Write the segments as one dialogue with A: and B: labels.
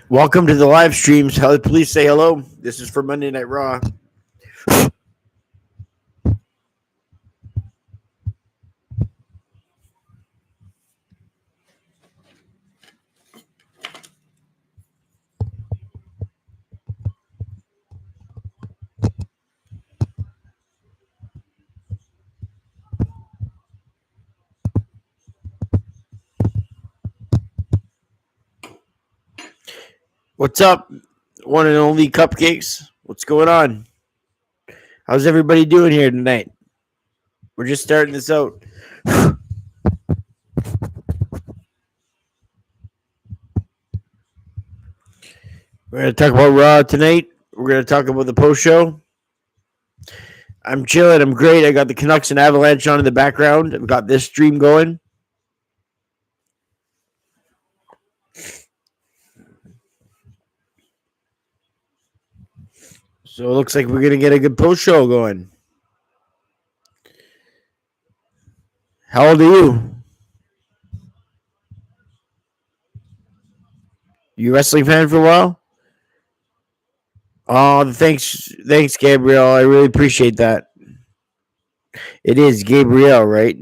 A: Welcome to the live streams. Please say hello. This is for Monday Night Raw. What's up, one and only Cupcakes? What's going on? How's everybody doing here tonight? We're just starting this out. We're going to talk about Raw tonight. We're going to talk about the post show. I'm chilling. I'm great. I got the Canucks and Avalanche on in the background. I've got this stream going. So it looks like we're going to get a good post show going. How old are you? You a wrestling fan for a while? Oh, thanks, Gabriel. I really appreciate that. It is Gabriel, right?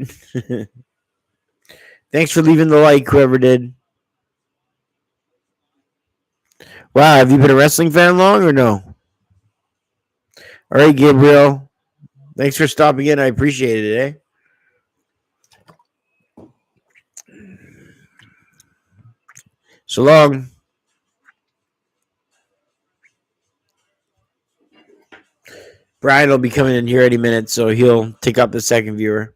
A: Thanks for leaving the like, whoever did. Wow, have you been a wrestling fan long or no? All right, Gabriel. Thanks for stopping in. I appreciate it, So long. Brian will be coming in here any minute, so he'll take up the second viewer.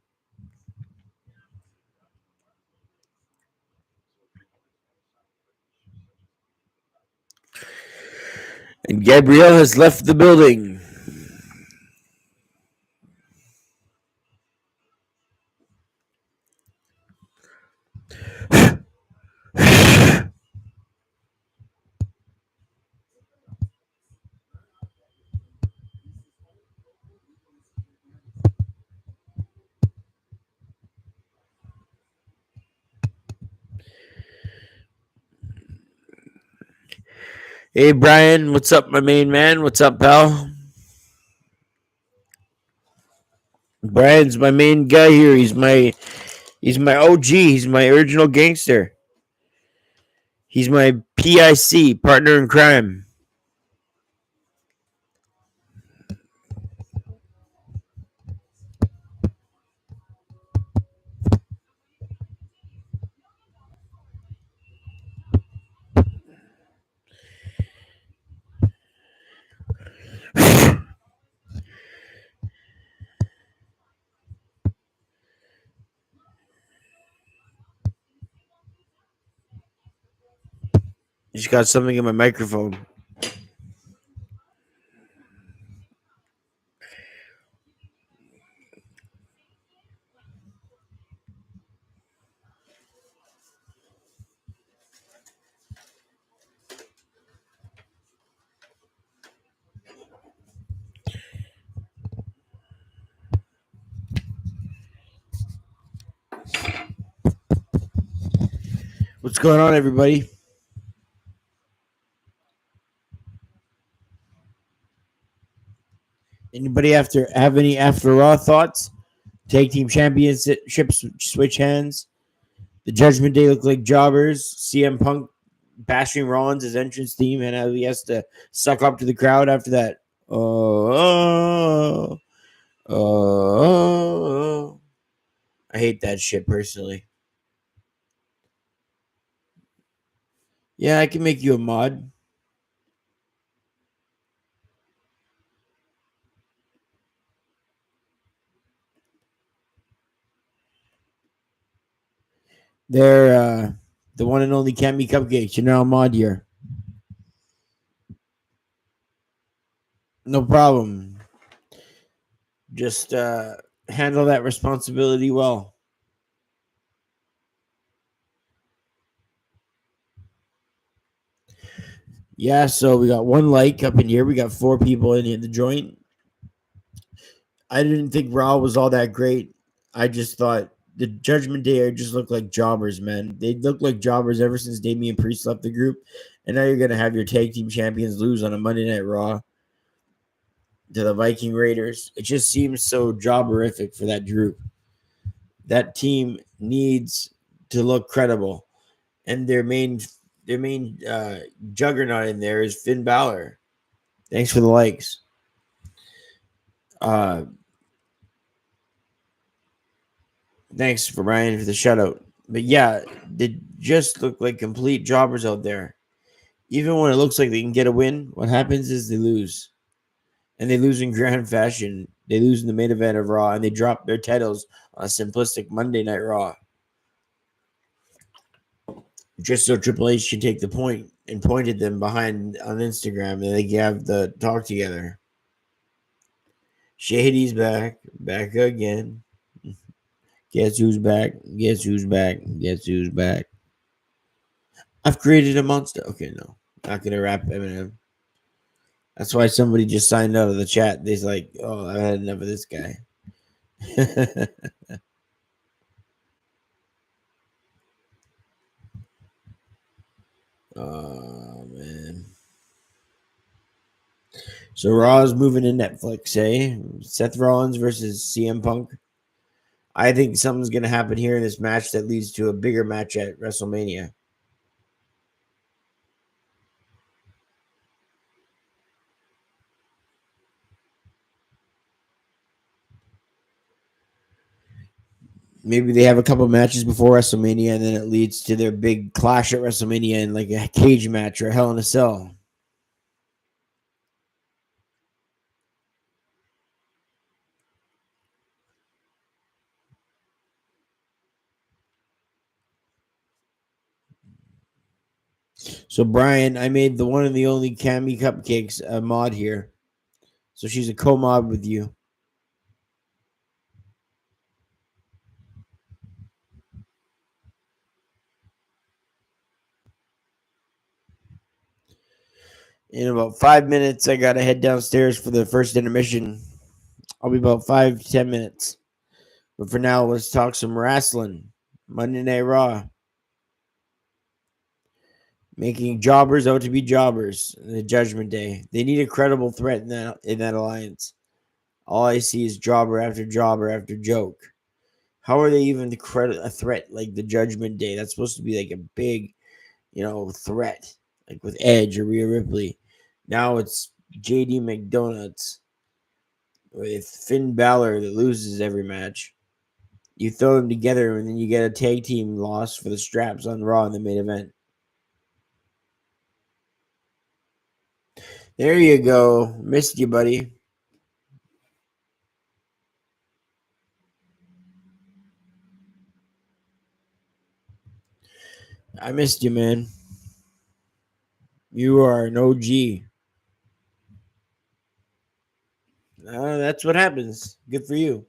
A: And Gabriel has left the building. Hey, Brian. What's up, my main man? What's up, pal? Brian's my main guy here. He's my OG. He's my original gangster. He's my PIC, partner in crime. Just got something in my microphone. What's going on, everybody? Anybody have any after Raw thoughts? Tag team championships switch hands. The Judgment Day look like jobbers. CM Punk bashing Rollins' his entrance theme, and how he has to suck up to the crowd after that. I hate that shit personally. Yeah, I can make you a mod. They're the one and only Cammy Cupcakes. You're now a mod here. No problem. Just handle that responsibility well. Yeah, so we got one like up in here. We got 4 people in the joint. I didn't think Raw was all that great. I just thought the Judgment Day just looked like jobbers, man. They looked like jobbers ever since Damian Priest left the group. And now you're going to have your tag team champions lose on a Monday Night Raw to the Viking Raiders. It just seems so jobberific for that group. That team needs to look credible. And their main juggernaut in there is Finn Balor. Thanks for the likes. Thanks for Brian for the shout out. But yeah, they just look like complete jobbers out there. Even when it looks like they can get a win, what happens is they lose. And they lose in grand fashion. They lose in the main event of Raw, and they drop their titles on a simplistic Monday Night Raw. Just so Triple H can take the point and pointed them behind on Instagram, and they can have the talk together. Shady's back again. Guess who's back? Guess who's back? Guess who's back? I've created a monster. Okay, no. Not gonna rap Eminem. That's why somebody just signed out of the chat. They's like, oh, I've had enough of this guy. Oh man. So Raw's moving to Netflix, eh? Seth Rollins versus CM Punk. I think something's gonna happen here in this match that leads to a bigger match at WrestleMania. Maybe they have a couple matches before WrestleMania, and then it leads to their big clash at WrestleMania in like a cage match or Hell in a Cell. So Brian, I made the one and the only Cammy Cupcakes a mod here. So she's a co-mod with you. In about 5 minutes, I gotta head downstairs for the first intermission. I'll be about 5 to 10 minutes. But for now, let's talk some wrestling. Monday Night Raw. Making jobbers out to be jobbers in the Judgment Day. They need a credible threat in that alliance. All I see is jobber after jobber after joke. How are they even a threat like the Judgment Day? That's supposed to be like a big, threat, like with Edge or Rhea Ripley. Now it's JD McDonuts with Finn Balor that loses every match. You throw them together and then you get a tag team loss for the straps on Raw in the main event. There you go. Missed you, buddy. I missed you, man. You are an OG. That's what happens. Good for you.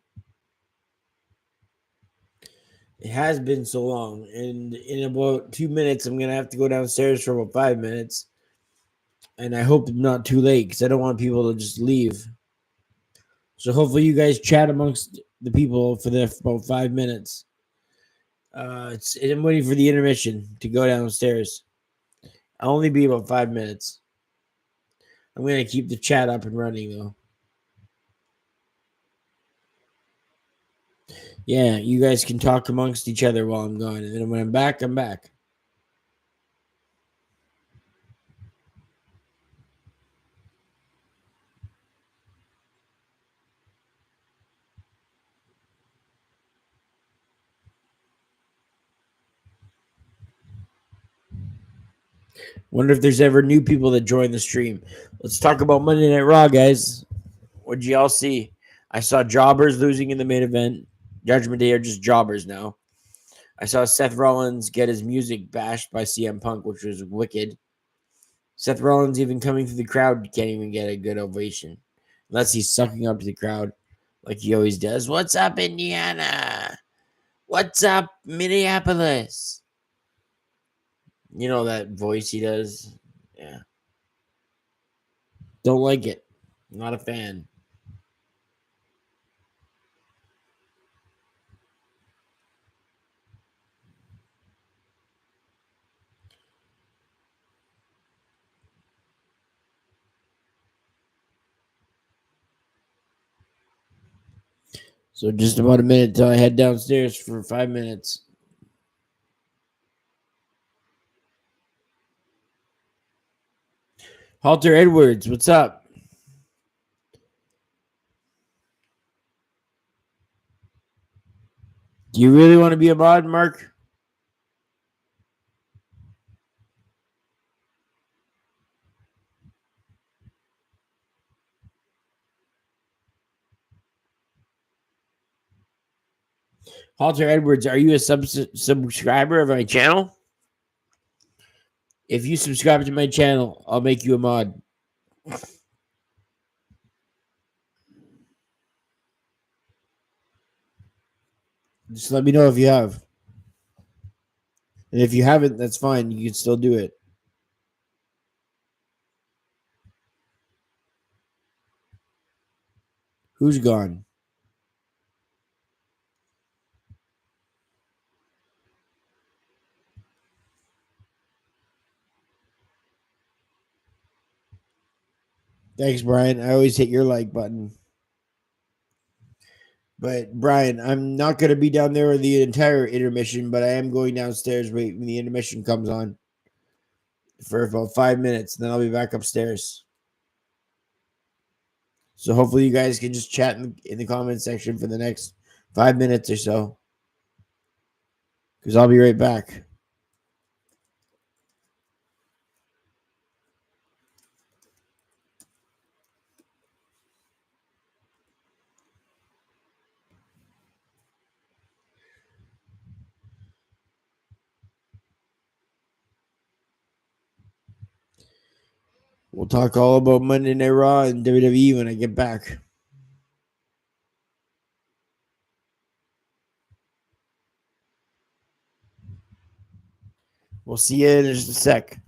A: It has been so long. And in about 2 minutes, I'm going to have to go downstairs for about 5 minutes. And I hope not too late because I don't want people to just leave. So hopefully you guys chat amongst the people for about 5 minutes. I'm waiting for the intermission to go downstairs. I'll only be about 5 minutes. I'm going to keep the chat up and running, though. Yeah, you guys can talk amongst each other while I'm gone. And then when I'm back, I'm back. Wonder if there's ever new people that join the stream. Let's talk about Monday Night Raw, guys. What'd y'all see? I saw jobbers losing in the main event. Judgment Day are just jobbers now. I saw Seth Rollins get his music bashed by CM Punk, which was wicked. Seth Rollins even coming through the crowd can't even get a good ovation. Unless he's sucking up to the crowd like he always does. What's up, Indiana? What's up, Minneapolis? You know that voice he does? Yeah. Don't like it. Not a fan. So just about a minute till I head downstairs for 5 minutes. Halter Edwards, what's up? Do you really want to be a mod, Mark? Halter Edwards, are you a subscriber of my channel? If you subscribe to my channel, I'll make you a mod. Just let me know if you have. And if you haven't, that's fine. You can still do it. Who's gone? Thanks, Brian. I always hit your like button. But Brian, I'm not going to be down there the entire intermission, but I am going downstairs when the intermission comes on for about 5 minutes, and then I'll be back upstairs. So hopefully you guys can just chat in the comment section for the next 5 minutes or so, because I'll be right back. We'll talk all about Monday Night Raw and WWE when I get back. We'll see you in just a sec.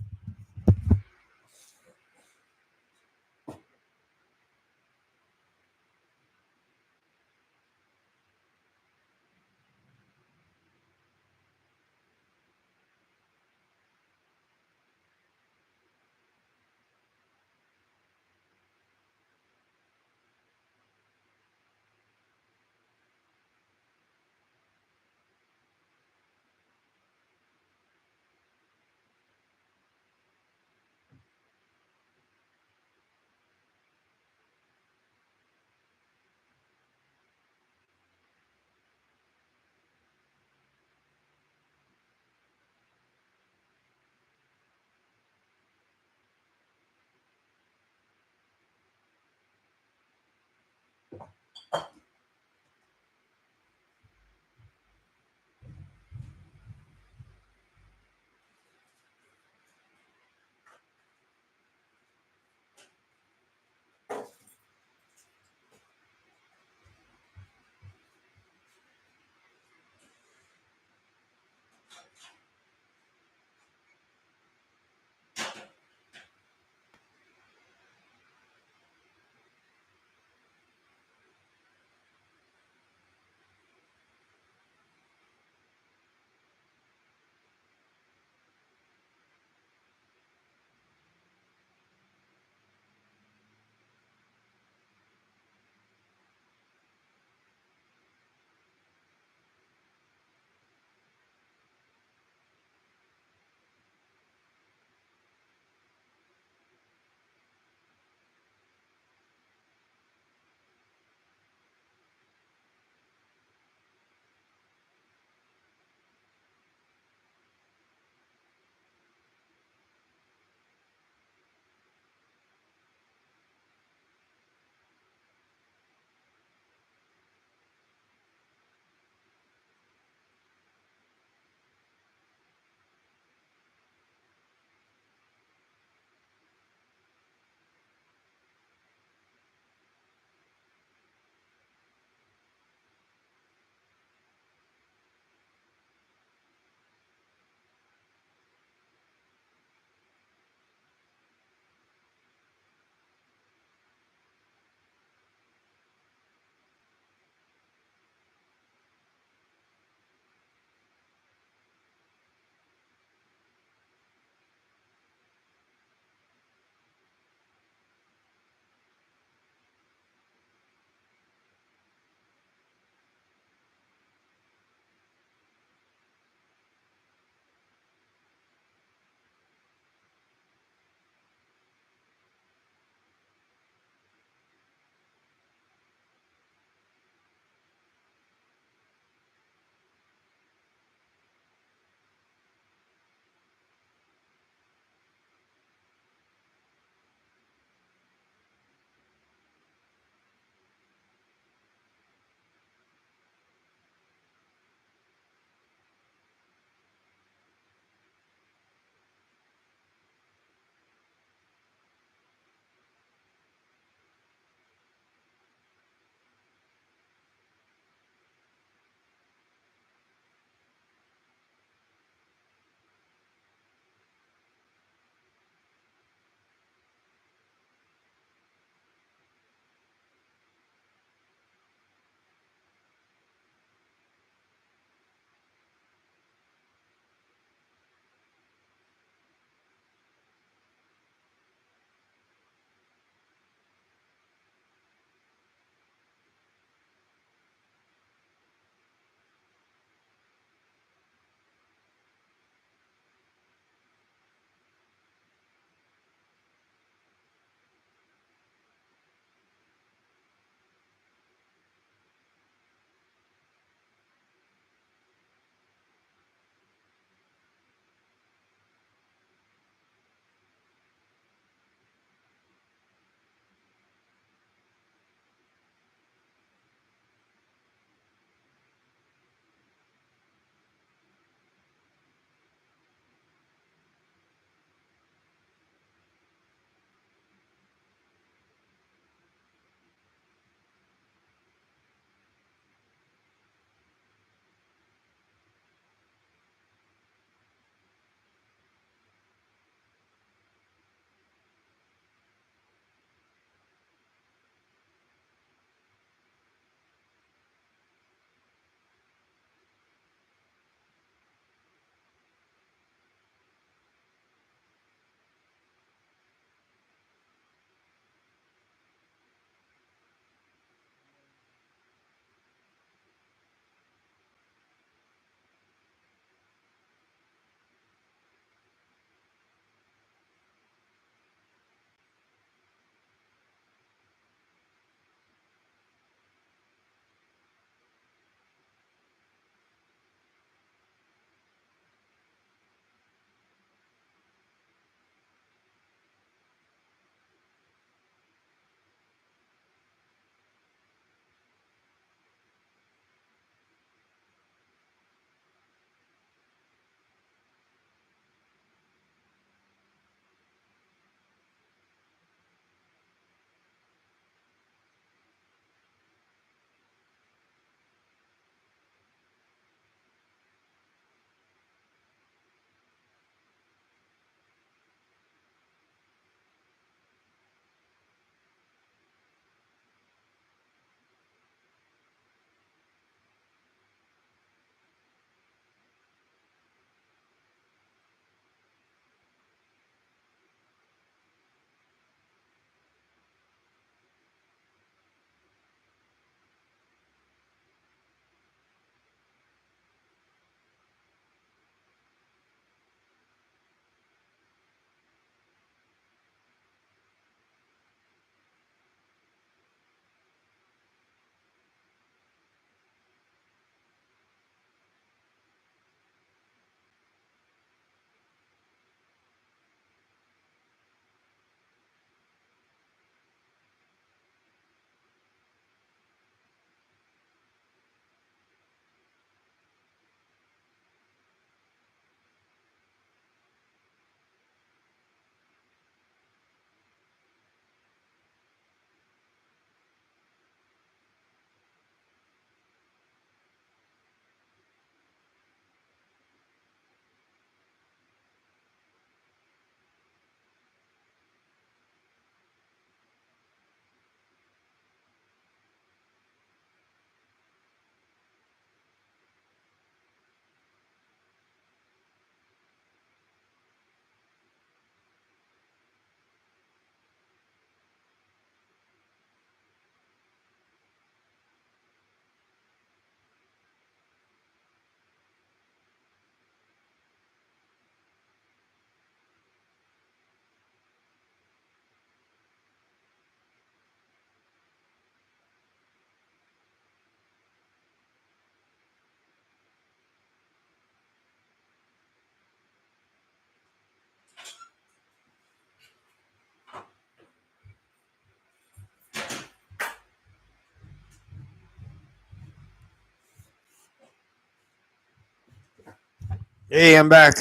A: Hey, I'm back.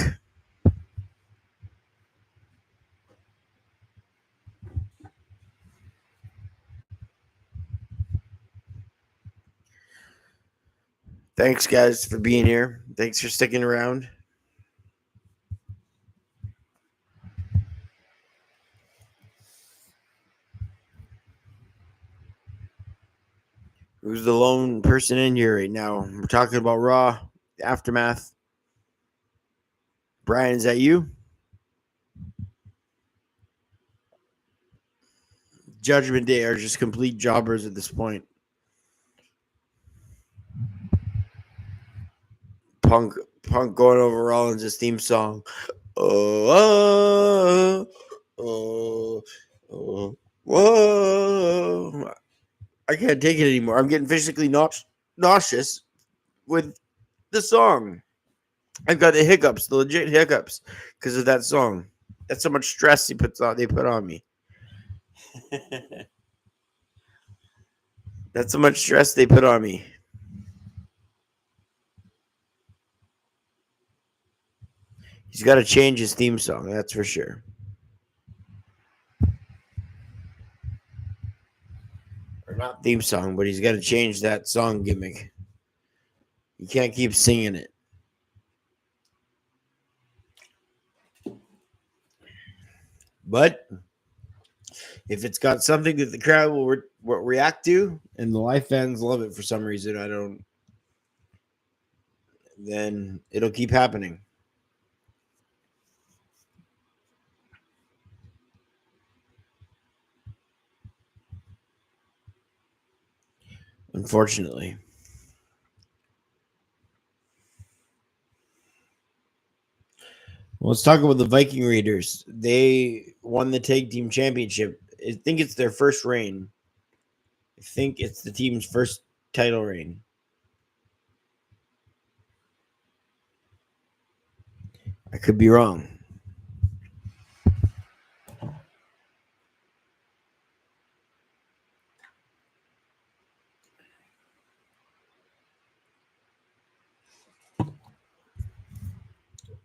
A: Thanks, guys, for being here. Thanks for sticking around. Who's the lone person in here right now? We're talking about Raw, Aftermath. Brian, is that you? Judgment Day are just complete jobbers at this point. Punk going over Rollins' theme song. Oh, whoa. I can't take it anymore. I'm getting physically nauseous with the song. I've got the hiccups, the legit hiccups, because of that song. That's how much stress they put on me. That's how much stress they put on me. He's got to change his theme song, that's for sure. Or not theme song, but he's got to change that song gimmick. You can't keep singing it. But if it's got something that the crowd will react to, and the live fans love it for some reason, then it'll keep happening. Unfortunately. Well, let's talk about the Viking Raiders. They won the tag team championship. I think it's their first reign. I think it's the team's first title reign. I could be wrong.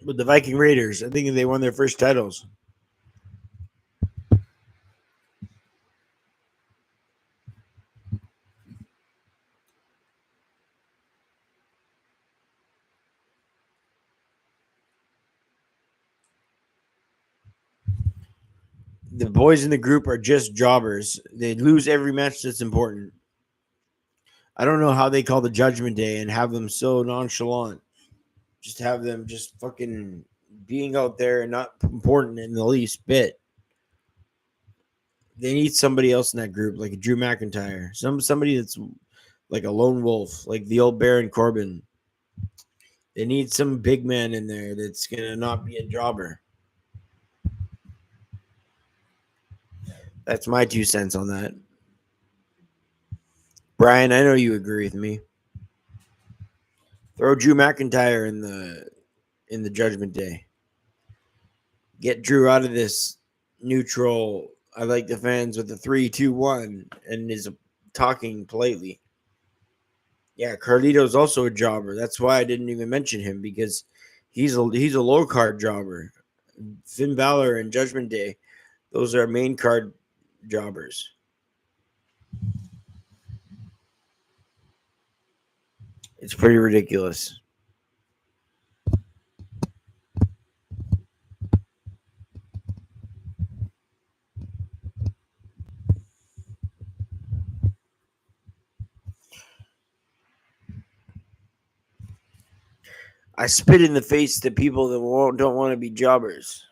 A: But the Viking Raiders, I think they won their first titles. The boys in the group are just jobbers. They lose every match that's important. I don't know how they call the Judgment Day and have them so nonchalant. Just have them just fucking being out there and not important in the least bit. They need somebody else in that group, like a Drew McIntyre, somebody that's like a lone wolf, like the old Baron Corbin. They need some big man in there that's gonna not be a jobber. That's my 2 cents on that. Brian, I know you agree with me. Throw Drew McIntyre in the Judgment Day. Get Drew out of this neutral. I like the fans with the 3-2-1 and is talking politely. Yeah, Carlito's also a jobber. That's why I didn't even mention him, because he's a low card jobber. Finn Balor and Judgment Day, those are main card jobbers. It's pretty ridiculous. I spit in the face to people that don't want to be jobbers.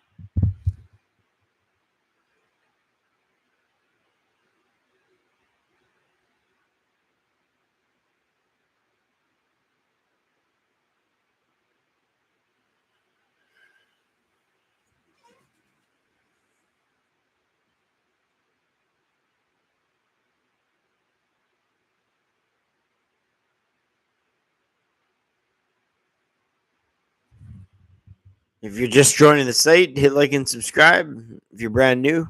A: If you're just joining the site, hit like and subscribe. If you're brand new,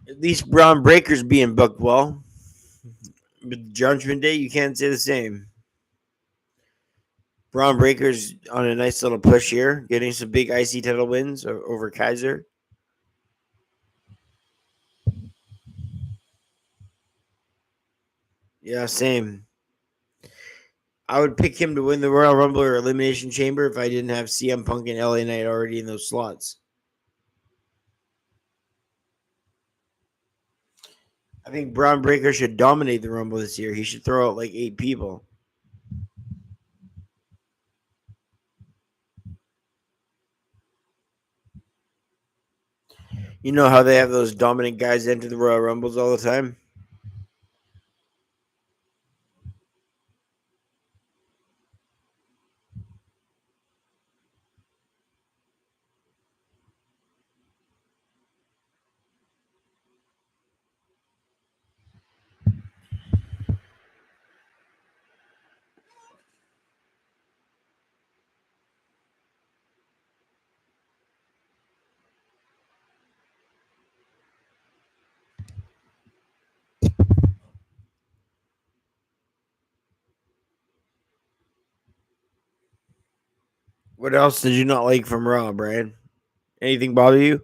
A: At least Braun Breaker's being booked well. But Judgment Day, you can't say the same. Braun Breaker's on a nice little push here, getting some big IC title wins over Kaiser. Yeah, same. I would pick him to win the Royal Rumble or Elimination Chamber if I didn't have CM Punk and LA Knight already in those slots. I think Braun Breaker should dominate the Rumble this year. He should throw out like 8 people. You know how they have those dominant guys enter the Royal Rumbles all the time? What else did you not like from Raw, Brian? Anything bother you?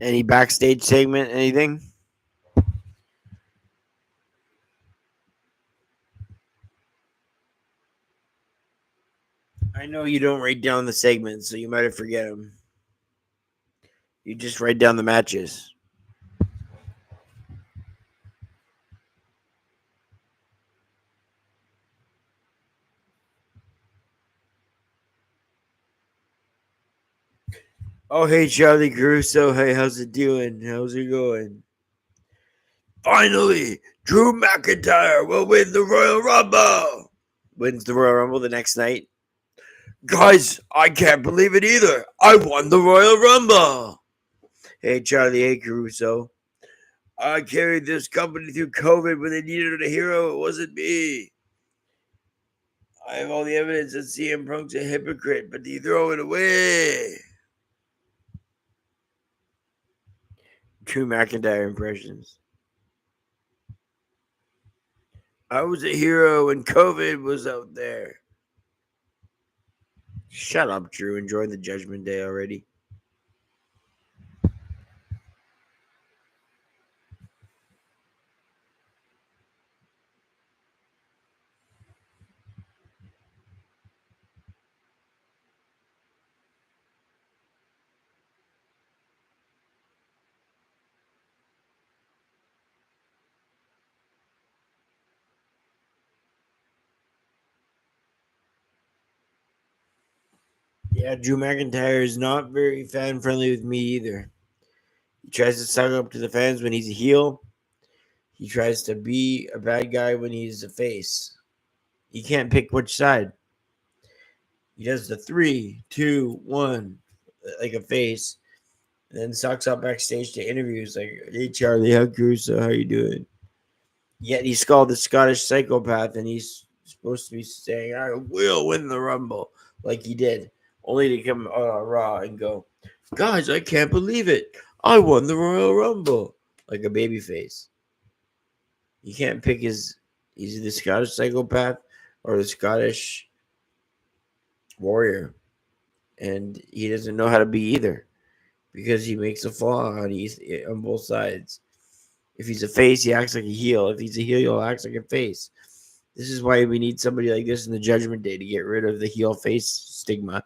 A: Any backstage segment? Anything? I know you don't write down the segments, so you might have forget them. You just write down the matches. Oh, hey, Charlie Caruso. Hey, how's it doing? How's it going? Finally, Drew McIntyre will win the Royal Rumble. Wins the Royal Rumble the next night. Guys, I can't believe it either. I won the Royal Rumble. Hey, Charlie. Hey, Caruso. I carried this company through COVID when they needed a hero. It wasn't me. I have all the evidence that CM Punk's a hypocrite, but you throw it away. Drew McIntyre impressions. I was a hero when COVID was out there. Shut up, Drew. Enjoy the Judgment Day already. Yeah, Drew McIntyre is not very fan friendly with me either. He tries to suck up to the fans when he's a heel. He tries to be a bad guy when he's a face. He can't pick which side. He does the 3, 2, 1, like a face, and then sucks up backstage to interviews like, "Hey Charlie, how Caruso, how you doing?" Yet he's called the Scottish psychopath, and he's supposed to be saying, "I will win the Rumble," like he did, only to come on Raw and go, "Guys, I can't believe it. I won the Royal Rumble," like a baby face. You can't pick his. He's the Scottish psychopath or the Scottish warrior, and he doesn't know how to be either because he makes a flaw on both sides. If he's a face, he acts like a heel. If he's a heel, he'll act like a face. This is why we need somebody like this in the Judgment Day to get rid of the heel face stigma.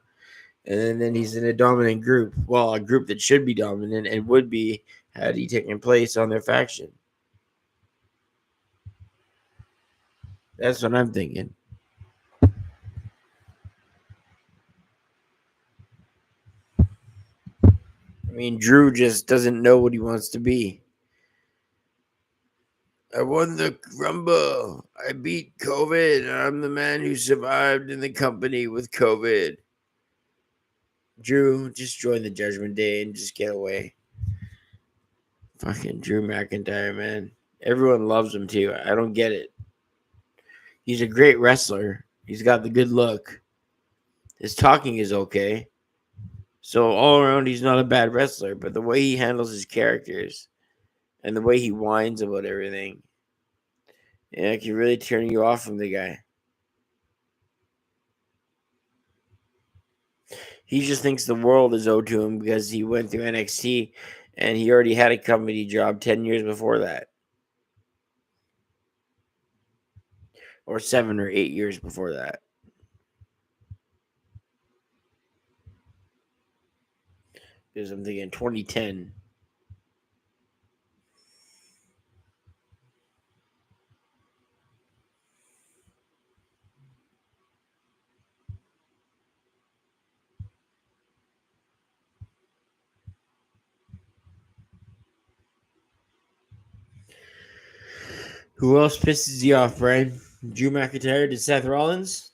A: And then he's in a dominant group. Well, a group that should be dominant and would be had he taken place on their faction. That's what I'm thinking. I mean, Drew just doesn't know what he wants to be. I won the Rumble. I beat COVID. I'm the man who survived in the company with COVID. Drew, just join the Judgment Day and just get away. Fucking Drew McIntyre, man. Everyone loves him too. I don't get it. He's a great wrestler. He's got the good look. His talking is okay. So all around, he's not a bad wrestler. But the way he handles his characters and the way he whines about everything, it can really turn you off from the guy. He just thinks the world is owed to him because he went through NXT and he already had a comedy job 10 years before that. Or 7 or 8 years before that. Because I'm thinking 2010. Who else pisses you off, Brian? Drew McIntyre to Seth Rollins?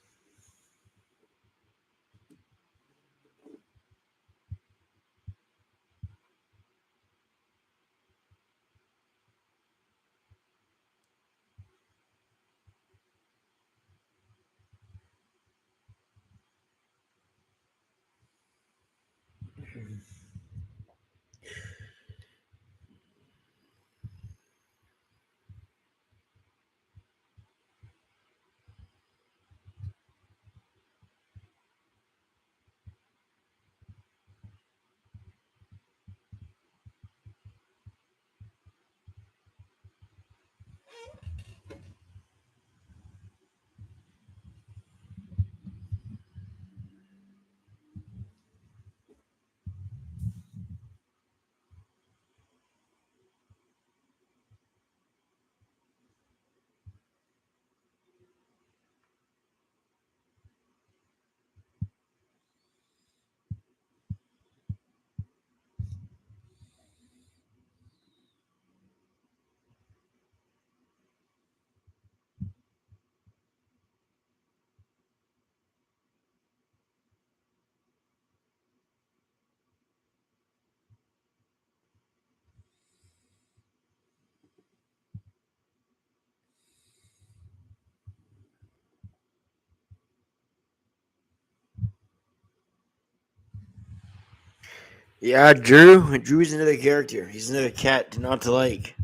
A: Yeah, Drew. Drew's another character. He's another cat to not to like.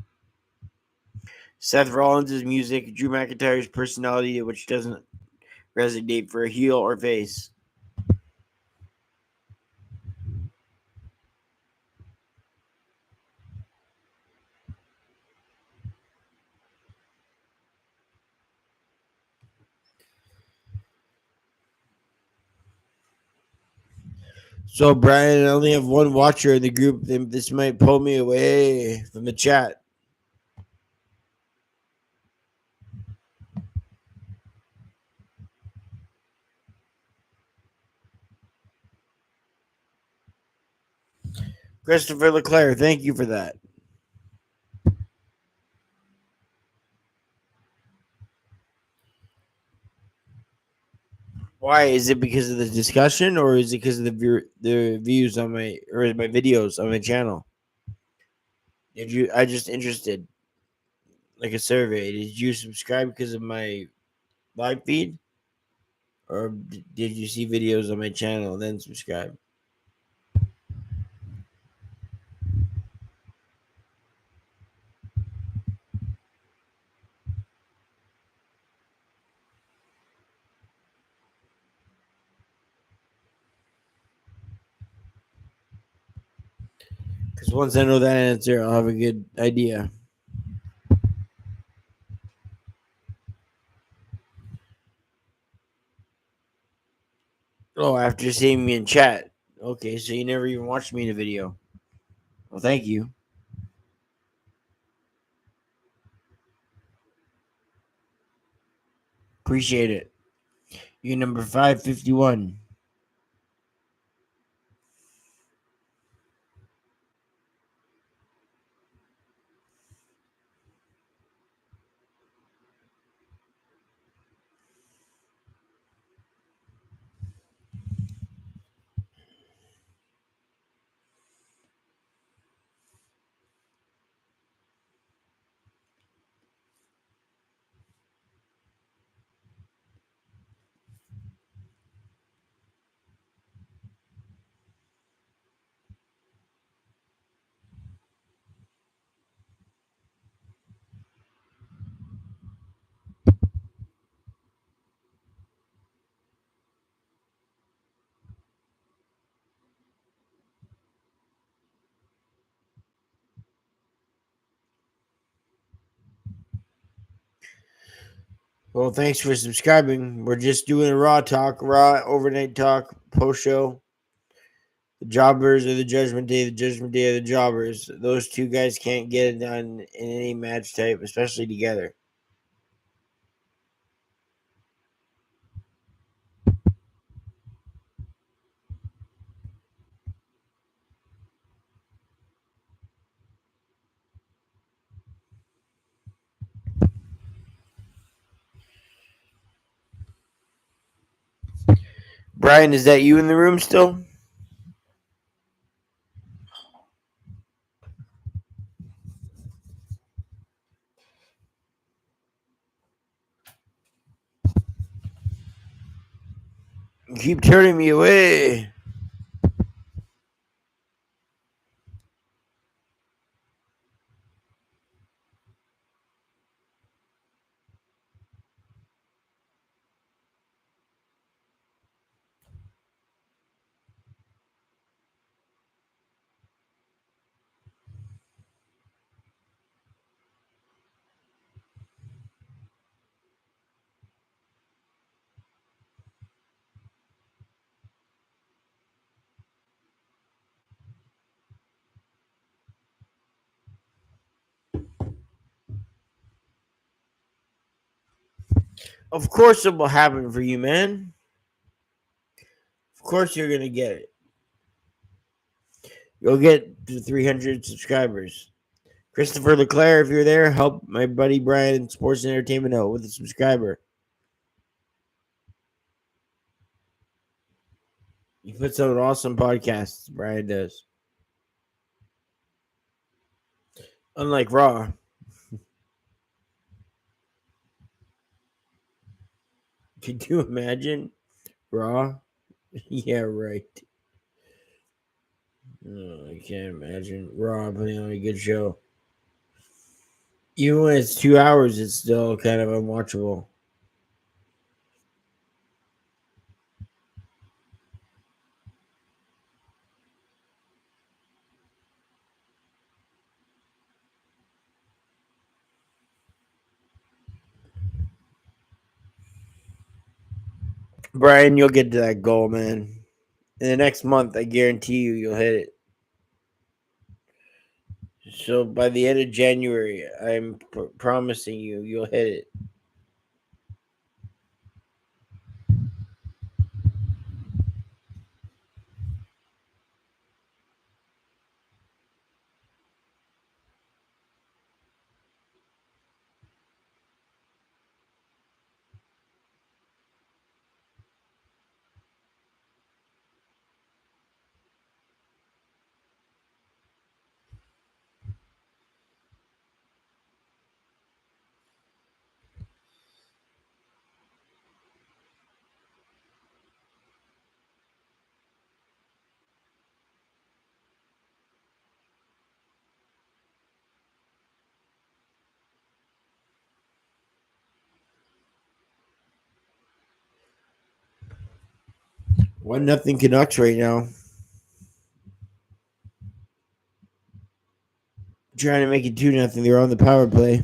A: Seth Rollins' music, Drew McIntyre's personality, which doesn't resonate for a heel or face. So, Brian, I only have one watcher in the group. This might pull me away from the chat. Christopher Leclerc, thank you for that. Why is it because of the discussion, or is it because of the views on my videos on my channel? Did you? I just interested, like a survey. Did you subscribe because of my live feed, or did you see videos on my channel and then subscribe? Because once I know that answer, I'll have a good idea. Oh, after seeing me in chat. Okay, so you never even watched me in a video. Well, thank you. Appreciate it. You're number 551. Well, thanks for subscribing. We're just doing a Raw overnight talk, post show. The Jobbers or the Judgment Day, or the Jobbers. Those two guys can't get it done in any match type, especially together. Brian, is that you in the room still? You keep turning me away. Of course it will happen for you, man. Of course you're going to get it. You'll get to 300 subscribers. Christopher Leclerc, if you're there, help my buddy Brian in Sports and Entertainment out with a subscriber. He puts out awesome podcasts, Brian does. Unlike Raw. Could you imagine Raw? Yeah, right. Oh, I can't imagine Raw putting on a good show. Even when it's 2 hours, it's still kind of unwatchable. Brian, you'll get to that goal, man. In the next month, I guarantee you'll hit it. So by the end of January, I'm promising you'll hit it. One nothing Canucks right now. Trying to make it 2-0. They're on the power play.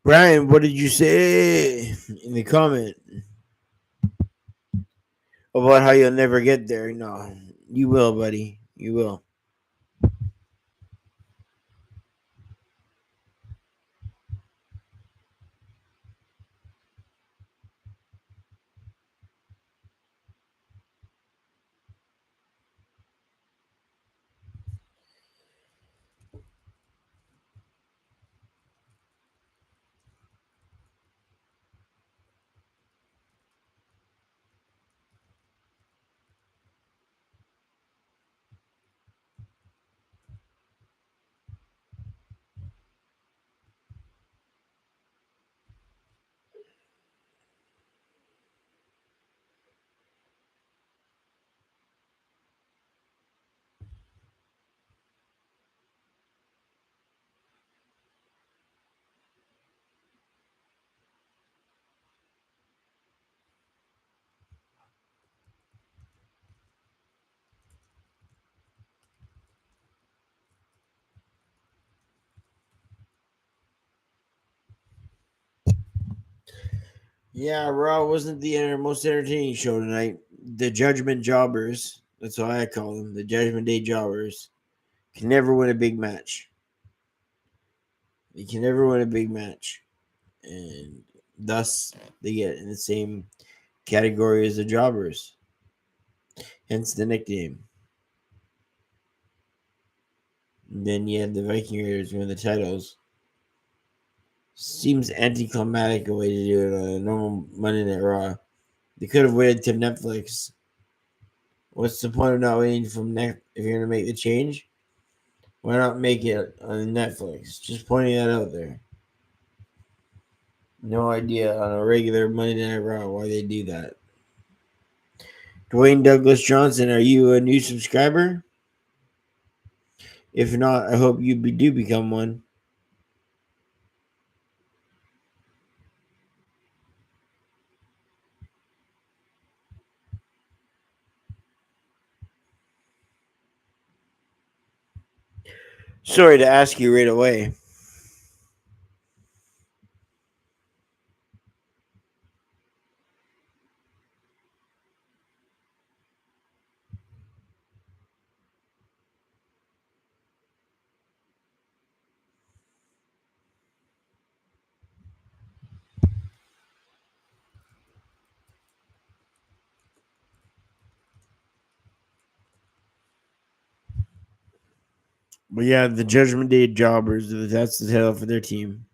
A: Brian, what did you say in the comment? about how you'll never get there. No, you will, buddy. You will. Yeah, Raw wasn't the most entertaining show tonight. The Judgment Jobbers, that's what I call them, the Judgment Day Jobbers, can never win a big match. They can never win a big match. And thus, they get in the same category as the Jobbers, hence the nickname. And then you have the Viking Raiders win the titles. Seems anticlimactic a way to do it on a normal Monday Night Raw. They could have waited till Netflix. What's the point of not waiting from Net if you're gonna make the change? Why not make it on Netflix? Just pointing that out there. No idea on a regular Monday Night Raw why they do that. Dwayne Douglas Johnson, are you a new subscriber? If not, I hope you do become one. Sorry to ask you right away. But yeah, the Judgment Day Jobbers, that's the title for their team.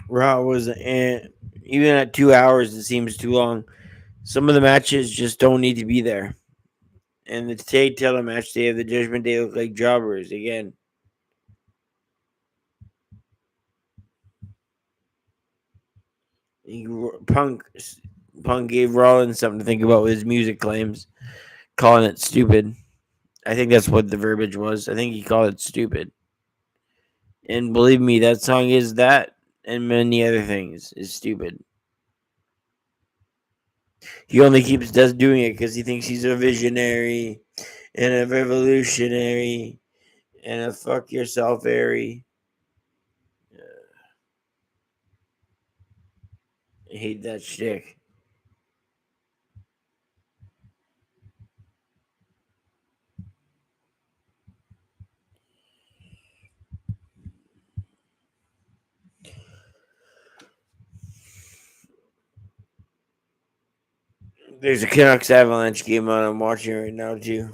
A: Raw was, even at 2 hours, it seems too long. Some of the matches just don't need to be there. And the tag title match, they have the Judgment Day look like jobbers again. Punk gave Rollins something to think about with his music claims, calling it stupid. I think that's what the verbiage was. I think he called it stupid. And believe me, that song is that and many other things is stupid. He only keeps doing it because he thinks he's a visionary and a revolutionary and a fuck yourself airy. I hate that shtick. There's a Canucks Avalanche game on I'm watching right now too.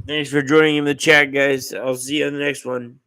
A: Thanks for joining in the chat, guys. I'll see you on the next one.